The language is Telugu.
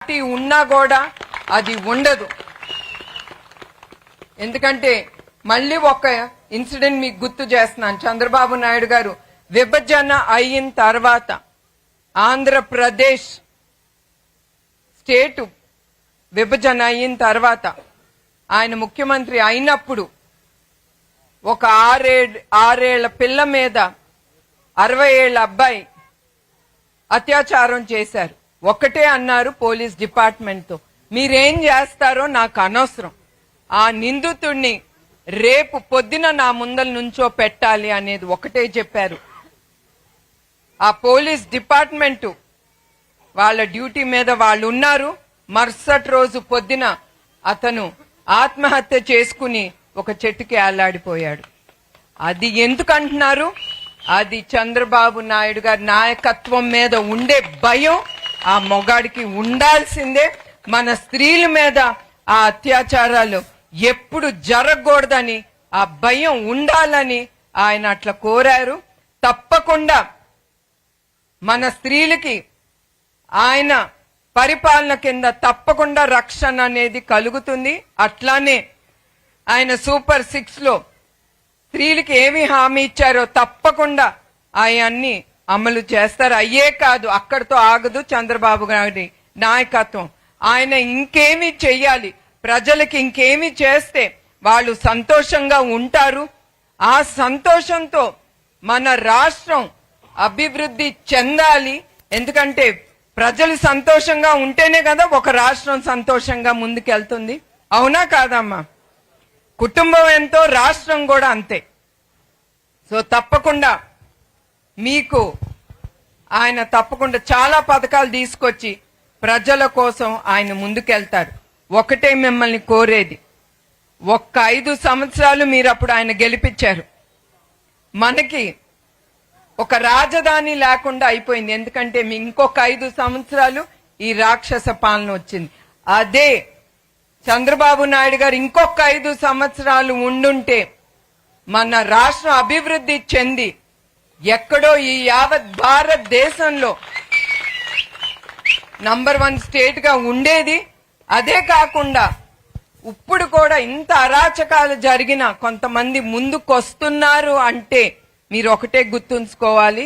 పార్టీ ఉన్నా కూడా అది ఉండదు. ఎందుకంటే మళ్ళీ ఒక ఇన్సిడెంట్ మీకు గుర్తు చేస్తున్నాను. చంద్రబాబు నాయుడు గారు విభజన అయిన తర్వాత ఆంధ్రప్రదేశ్ స్టేట్ విభజన అయిన తర్వాత ఆయన ముఖ్యమంత్రి అయినప్పుడు ఒక ఆరేళ్ల పిల్ల మీద 60 ఏళ్ల అబ్బాయి అత్యాచారం చేశారు. ఒకటే అన్నారు పోలీస్ డిపార్ట్మెంట్ తో, మీరేం చేస్తారో నాకు అనవసరం, ఆ నిందితుడిని రేపు పొద్దున నా ముందల నుంచో పెట్టాలి అనేది ఒకటే చెప్పారు. ఆ పోలీస్ డిపార్ట్మెంట్ వాళ్ళ డ్యూటీ మీద వాళ్ళు ఉన్నారు. మరుసటి రోజు పొద్దున అతను ఆత్మహత్య చేసుకుని ఒక చెట్టుకి ఆలాడిపోయాడు. అది ఎందుకు అంటున్నారు? అది చంద్రబాబు నాయుడు గారి నాయకత్వం మీద ఉండే భయం ఆ మొగాడికి ఉండాల్సిందే. మన స్త్రీల మీద ఆ అత్యాచారాలు ఎప్పుడు జరగకూడదని ఆ భయం ఉండాలని ఆయన అట్లా కోరారు. తప్పకుండా మన స్త్రీలకి ఆయన పరిపాలన కింద తప్పకుండా రక్షణ అనేది కలుగుతుంది. అట్లానే ఆయన సూపర్ 6 లో స్త్రీలకి ఏమి హామీ ఇచ్చారో తప్పకుండా ఆయన్ని అమలు చేస్తారు. అయ్యే కాదు, అక్కడితో ఆగదు చంద్రబాబు గారి నాయకత్వం. ఆయన ఇంకేమి చెయ్యాలి, ప్రజలకి ఇంకేమి చేస్తే వాళ్ళు సంతోషంగా ఉంటారు. ఆ సంతోషంతో మన రాష్ట్రం అభివృద్ధి చెందాలి. ఎందుకంటే ప్రజలు సంతోషంగా ఉంటేనే కదా ఒక రాష్ట్రం సంతోషంగా ముందుకెళ్తుంది. అవునా కాదమ్మా? కుటుంబం ఎంతో రాష్ట్రం కూడా అంతే. సో తప్పకుండా మీకు ఆయన తప్పకుండా చాలా పథకాలు తీసుకొచ్చి ప్రజల కోసం ఆయన ముందుకెళ్తారు. ఒకటే మిమ్మల్ని కోరేది, ఒక్క 5 సంవత్సరాలు మీరు అప్పుడు ఆయన గెలిపించారు. మనకి ఒక రాజధాని లేకుండా అయిపోయింది. ఎందుకంటే మీ ఇంకొక 5 సంవత్సరాలు ఈ రాక్షస పాలన వచ్చింది. అదే చంద్రబాబు నాయుడు గారు ఇంకొక 5 సంవత్సరాలు ఉండుంటే మన రాష్ట్రం అభివృద్ధి చెంది ఎక్కడో ఈ యావత్ భారతదేశంలో నంబర్ 1 స్టేట్ గా ఉండేది. అదే కాకుండా ఇప్పుడు కూడా ఇంత అరాచకాలు జరిగినా కొంతమంది ముందుకొస్తున్నారు అంటే మీరు ఒకటే గుర్తుంచుకోవాలి,